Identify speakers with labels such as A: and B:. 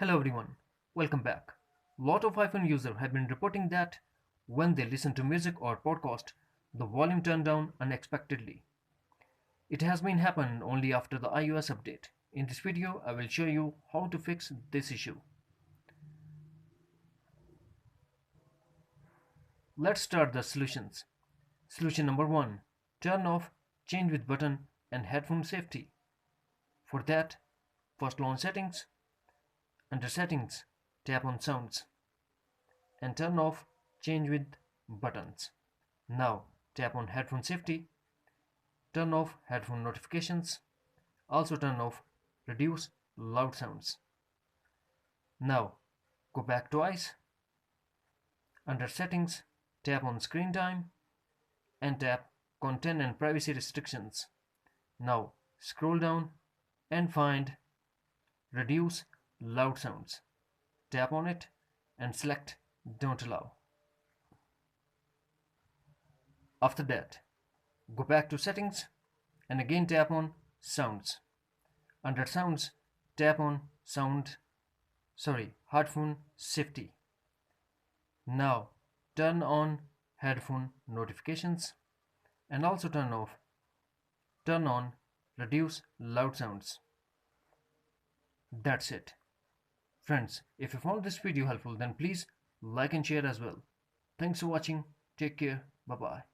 A: Hello everyone, welcome back. Lot of iPhone users have been reporting that when they listen to music or podcast, the volume turned down unexpectedly. It has been happened only after the iOS update. In this video, I will show you how to fix this issue. Let's start the solutions. Solution number 1. Turn off change with button and headphone safety. For that, first launch settings. Under settings, tap on sounds and turn off change with buttons. Now tap on headphone safety, turn off headphone notifications, also turn off reduce loud sounds. Now go back to eyes. Under settings, tap on screen time and tap content and privacy restrictions. Now scroll down and find reduce loud sounds. Tap on it and select don't allow. After that, go back to settings and again tap on sounds. Under sounds, tap on headphone safety. Now turn on headphone notifications and also turn on reduce loud sounds. That's it. Friends, if you found this video helpful, then please like and share as well. Thanks for watching. Take care. Bye bye.